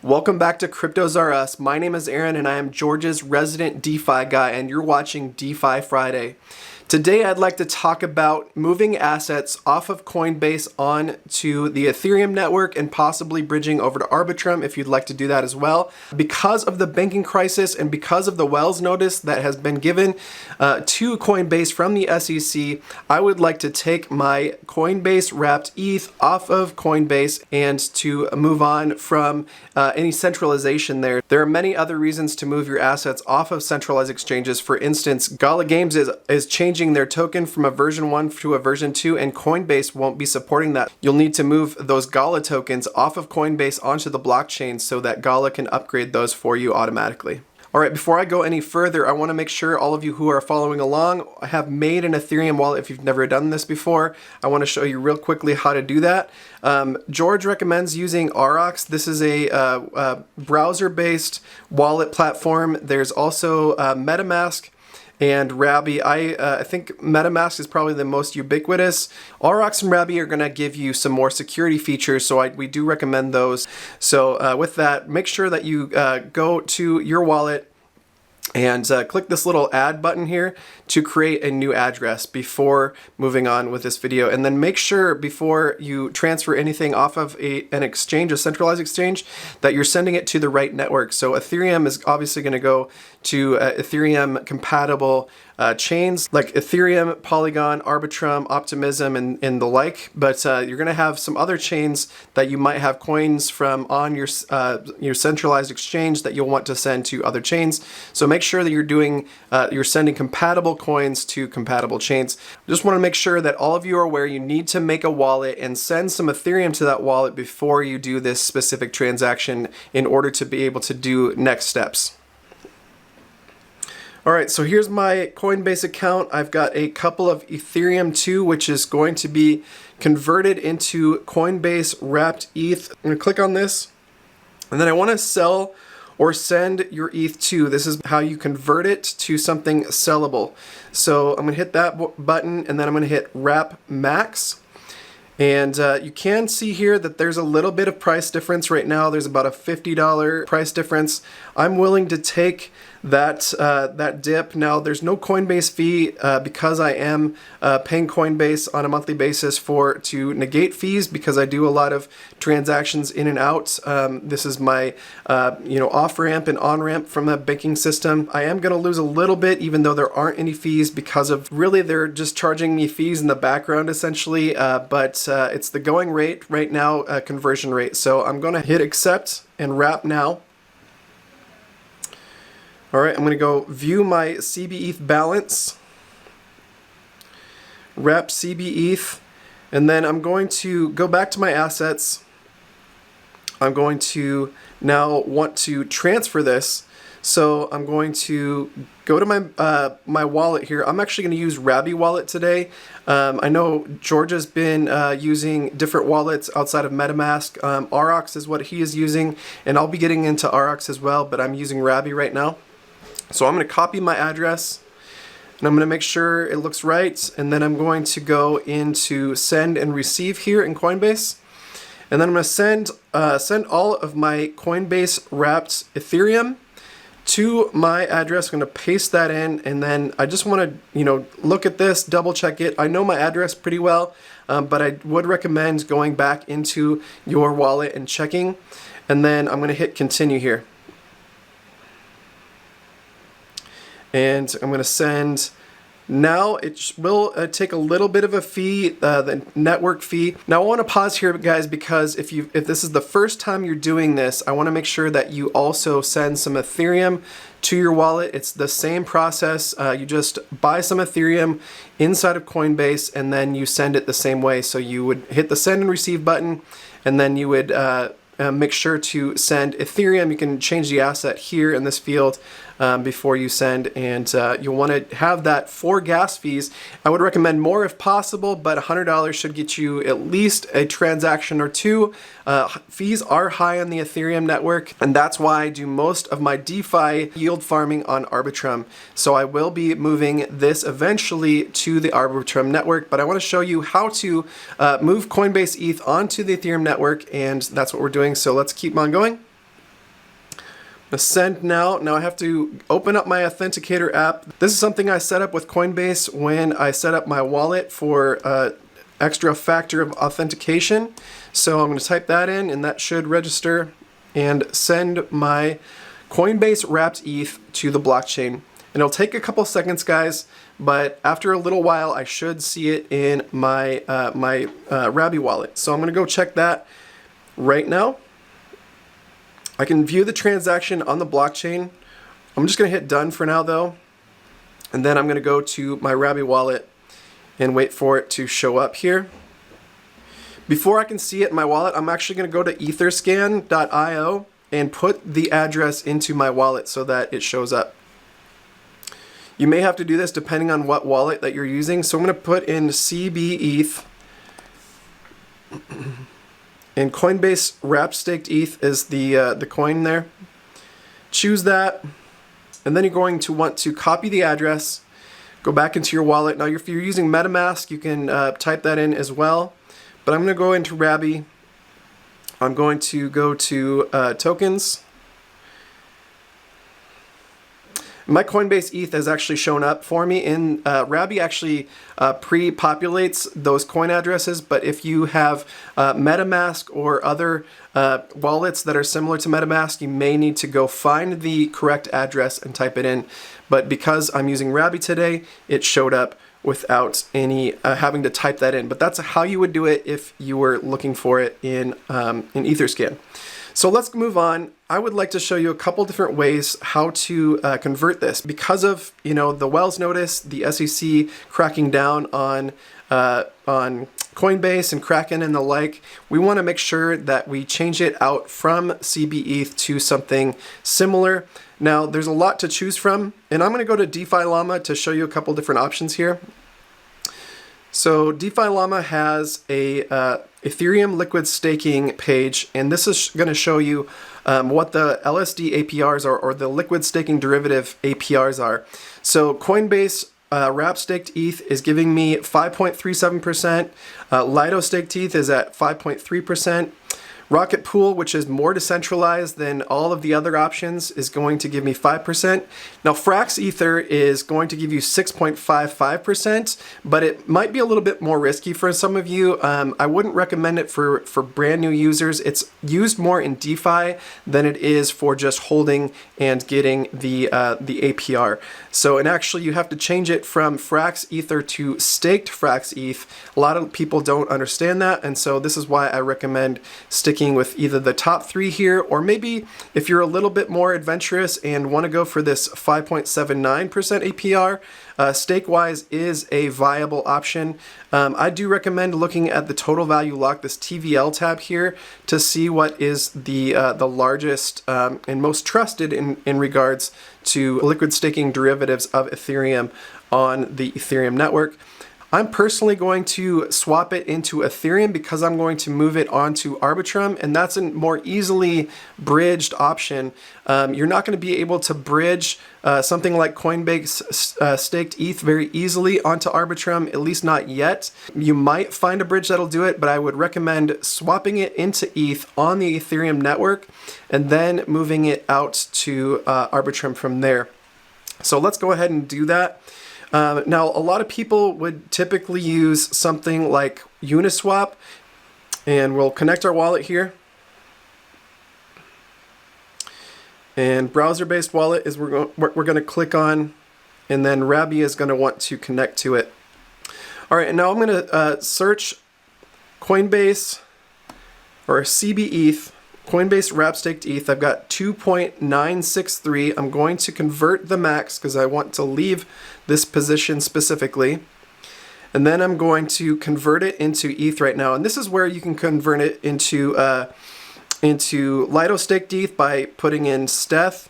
Welcome back to CryptosRus. My name is Aaron and I am Georgia's resident DeFi guy, and you're watching DeFi Friday. Today I'd like to talk about moving assets off of Coinbase on to the Ethereum network and possibly bridging over to Arbitrum if you'd like to do that as well. Because of the banking crisis and because of the Wells notice that has been given to Coinbase from the SEC, I would like to take my Coinbase wrapped ETH off of Coinbase and to move on from any centralization there. There are many other reasons to move your assets off of centralized exchanges. For instance, Gala Games is changing their token from a version 1 to a version 2, and Coinbase won't be supporting that. You'll need to move those Gala tokens off of Coinbase onto the blockchain so that Gala can upgrade those for you automatically. Alright, before I go any further, I want to make sure all of you who are following along have made an Ethereum wallet if you've never done this before. I want to show you real quickly how to do that. George recommends using Aurochs. This is a browser-based wallet platform. There's also MetaMask and Rabby. I think MetaMask is probably the most ubiquitous. Aurochs and Rabby are going to give you some more security features, so we do recommend those. So with that, make sure that you go to your wallet and click this little add button here to create a new address before moving on with this video. And then make sure before you transfer anything off of an exchange, a centralized exchange, that you're sending it to the right network. So Ethereum is obviously going to go to Ethereum compatible chains like Ethereum, Polygon, Arbitrum, Optimism, and the like. But you're going to have some other chains that you might have coins from on your centralized exchange that you'll want to send to other chains. So make sure that you're sending compatible coins to compatible chains. Just want to make sure that all of you are aware you need to make a wallet and send some Ethereum to that wallet before you do this specific transaction in order to be able to do next steps. Alright, so here's my Coinbase account. I've got a couple of Ethereum 2, which is going to be converted into Coinbase wrapped ETH. I'm going to click on this, and then I want to sell or send your ETH to. This is how you convert it to something sellable. So I'm going to hit that button, and then I'm going to hit wrap max. And you can see here that there's a little bit of price difference right now. There's about a $50 price difference. I'm willing to take that dip. Now, there's no Coinbase fee because I am paying Coinbase on a monthly basis to negate fees because I do a lot of transactions in and out. This is my off ramp and on ramp from the banking system. I am going to lose a little bit, even though there aren't any fees, because of really they're just charging me fees in the background essentially. But it's the going rate right now, conversion rate. So I'm going to hit accept and wrap now. Alright, I'm going to go view my CBETH balance, wrap CBETH, and then I'm going to go back to my assets. I'm going to now want to transfer this. So I'm going to go to my wallet here. I'm actually going to use Rabby wallet today. I know Georgia's been using different wallets outside of MetaMask. Aurochs is what he is using, and I'll be getting into Aurochs as well, but I'm using Rabby right now. So I'm going to copy my address, and I'm going to make sure it looks right, and then I'm going to go into send and receive here in Coinbase, and then I'm going to send all of my Coinbase wrapped Ethereum to my address. I'm going to paste that in, and then I just want to look at this, double check it. I know my address pretty well, but I would recommend going back into your wallet and checking, and then I'm going to hit continue here. And I'm going to send. Now it will take a little bit of a fee, the network fee. Now I want to pause here, guys, because if this is the first time you're doing this, I want to make sure that you also send some Ethereum to your wallet. It's the same process. You just buy some Ethereum inside of Coinbase, and then you send it the same way. So you would hit the send and receive button, and then you would make sure to send Ethereum. You can change the asset here in this field before you send, and you'll want to have that for gas fees. I would recommend more if possible, but $100 should get you at least a transaction or two. Fees are high on the Ethereum network, and that's why I do most of my DeFi yield farming on Arbitrum. So I will be moving this eventually to the Arbitrum network, but I want to show you how to move Coinbase ETH onto the Ethereum network, and that's what we're doing. So let's keep on going. Send now. Now I have to open up my authenticator app. This is something I set up with Coinbase when I set up my wallet for extra factor of authentication. So I'm going to type that in, and that should register and send my Coinbase wrapped ETH to the blockchain. And it'll take a couple seconds, guys, but after a little while I should see it in my Rabby wallet. So I'm going to go check that right now. I can view the transaction on the blockchain. I'm just going to hit done for now though, and then I'm going to go to my Rabby wallet and wait for it to show up here. Before I can see it in my wallet, I'm actually going to go to etherscan.io and put the address into my wallet so that it shows up. You may have to do this depending on what wallet that you're using. So I'm going to put in CBETH. And Coinbase wrapped staked ETH is the coin there. Choose that, and then you're going to want to copy the address, go back into your wallet. Now if you're using MetaMask, you can type that in as well. But I'm going to go into Rabby. I'm going to go to tokens. My Coinbase ETH has actually shown up for me. In Rabby actually pre-populates those coin addresses, but if you have MetaMask or other wallets that are similar to MetaMask, you may need to go find the correct address and type it in. But because I'm using Rabby today, it showed up without any having to type that in. But that's how you would do it if you were looking for it in Etherscan. So let's move on. I would like to show you a couple different ways how to convert this. Because of the Wells notice, the SEC cracking down on Coinbase and Kraken and the like, we want to make sure that we change it out from CBETH to something similar. Now there's a lot to choose from, and I'm going to go to DeFi Llama to show you a couple different options here. So DeFi Llama has a Ethereum liquid staking page, and this is going to show you what the LSD APRs are, or the liquid staking derivative APRs are. So Coinbase wrap staked ETH is giving me 5.37%. Lido staked ETH is at 5.3%. Rocket Pool, which is more decentralized than all of the other options, is going to give me 5%. Now Frax Ether is going to give you 6.55%, but it might be a little bit more risky for some of you. I wouldn't recommend it for brand new users. It's used more in DeFi than it is for just holding and getting the APR. So, and actually you have to change it from Frax Ether to staked Frax ETH. A lot of people don't understand that, and so this is why I recommend sticking with either the top three here, or maybe if you're a little bit more adventurous and want to go for this 5.79% APR, stake-wise is a viable option. I do recommend looking at the total value lock, this TVL tab here, to see what is the largest and most trusted in regards to liquid staking derivatives of Ethereum on the Ethereum network. I'm personally going to swap it into Ethereum because I'm going to move it onto Arbitrum, and that's a more easily bridged option. You're not going to be able to bridge something like Coinbase staked ETH very easily onto Arbitrum, at least not yet. You might find a bridge that'll do it, but I would recommend swapping it into ETH on the Ethereum network and then moving it out to Arbitrum from there. So let's go ahead and do that. Now, a lot of people would typically use something like Uniswap, and we'll connect our wallet here. And browser-based wallet is we're going to click on, and then Rabby is going to want to connect to it. All right, and now I'm going to search Coinbase or CBETH. Coinbase wrap staked ETH. I've got 2.963. I'm going to convert the max because I want to leave this position specifically. And then I'm going to convert it into ETH right now. And this is where you can convert it into Lido staked ETH by putting in Steth.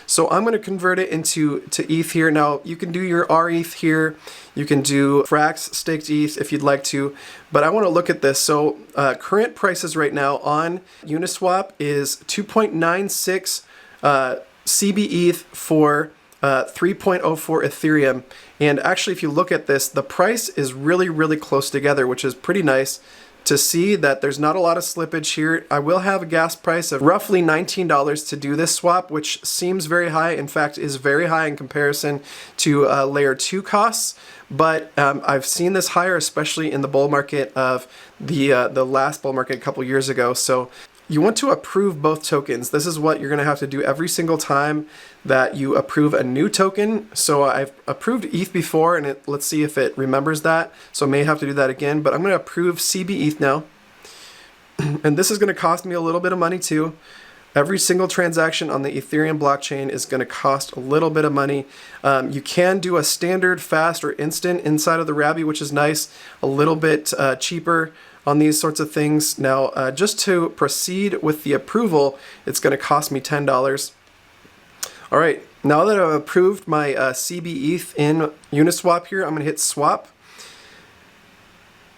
So I'm going to convert it into ETH here. Now you can do your RETH here. You can do Frax staked ETH if you'd like to, but I want to look at this. So current prices right now on Uniswap is 2.96 CBETH for 3.04 Ethereum. And actually, if you look at this, the price is really, really close together, which is pretty nice to see that there's not a lot of slippage here. I will have a gas price of roughly $19 to do this swap, which seems very high. In fact, is very high in comparison to layer 2 costs. But I've seen this higher, especially in the bull market of the last bull market a couple years ago. So you want to approve both tokens. This is what you're going to have to do every single time that you approve a new token. So I've approved ETH before, and let's see if it remembers that. So I may have to do that again, but I'm going to approve CBETH now. And this is going to cost me a little bit of money too. Every single transaction on the Ethereum blockchain is going to cost a little bit of money. You can do a standard, fast, or instant inside of the Rabby, which is nice, a little bit cheaper on these sorts of things. Now, just to proceed with the approval, it's going to cost me $10. All right, now that I've approved my CBETH in Uniswap here, I'm going to hit swap.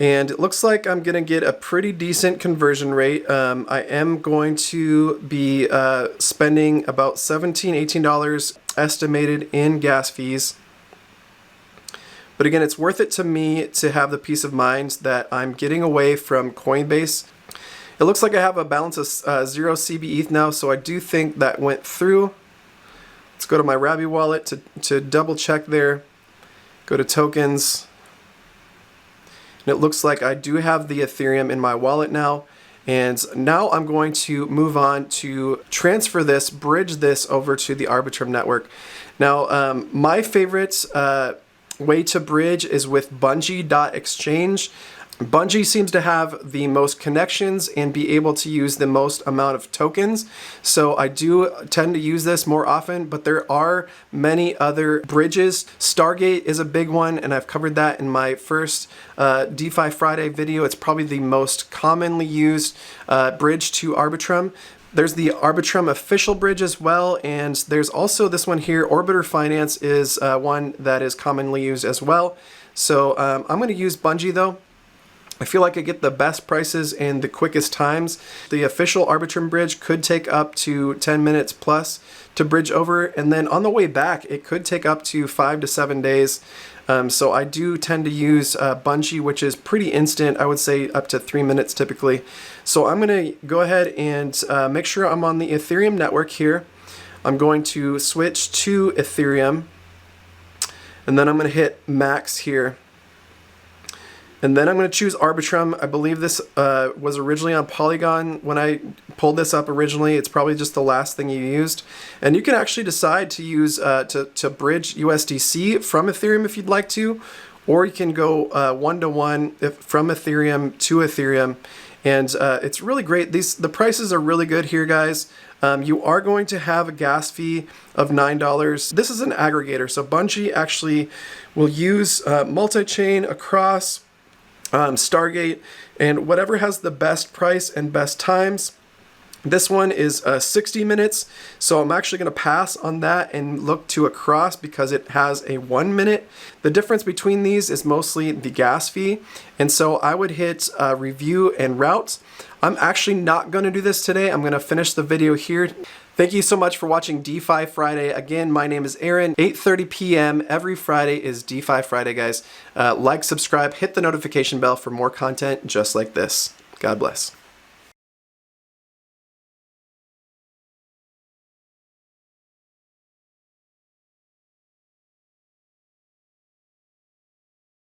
And it looks like I'm going to get a pretty decent conversion rate. I am going to be spending about $17, $18 estimated in gas fees. But again, it's worth it to me to have the peace of mind that I'm getting away from Coinbase. It looks like I have a balance of 0 CBETH now, so I do think that went through. Let's go to my Rabby wallet to double check there. Go to tokens. And it looks like I do have the Ethereum in my wallet now. And now I'm going to move on to transfer this, bridge this over to the Arbitrum network. Now, my favorite way to bridge is with Bungee.exchange. Bungee seems to have the most connections and be able to use the most amount of tokens. So I do tend to use this more often, but there are many other bridges. Stargate is a big one, and I've covered that in my first DeFi Friday video. It's probably the most commonly used bridge to Arbitrum. There's the Arbitrum official bridge as well, and there's also this one here. Orbiter Finance is one that is commonly used as well. So I'm going to use Bungee though. I feel like I get the best prices and the quickest times. The official Arbitrum bridge could take up to 10 minutes plus to bridge over, and then on the way back it could take up to 5 to 7 days. So I do tend to use Bungee, which is pretty instant. I would say up to 3 minutes typically. So I'm going to go ahead and make sure I'm on the Ethereum network here. I'm going to switch to Ethereum, and then I'm going to hit max here. And then I'm going to choose Arbitrum. I believe this was originally on Polygon when I pulled this up originally. It's probably just the last thing you used. And you can actually decide to use to bridge USDC from Ethereum if you'd like to, or you can go one-to-one from Ethereum to Ethereum. And it's really great. The prices are really good here, guys. You are going to have a gas fee of $9. This is an aggregator, so Bungee actually will use multi-chain across Stargate and whatever has the best price and best times. This one is 60 minutes, so I'm actually going to pass on that and look to across because it has a 1 minute. The difference between these is mostly the gas fee, and so I would hit review and route. I'm actually not going to do this today. I'm going to finish the video here. Thank you so much for watching DeFi Friday. Again, my name is Aaron. 8:30 p.m. every Friday is DeFi Friday, guys. Like, subscribe, hit the notification bell for more content just like this. God bless.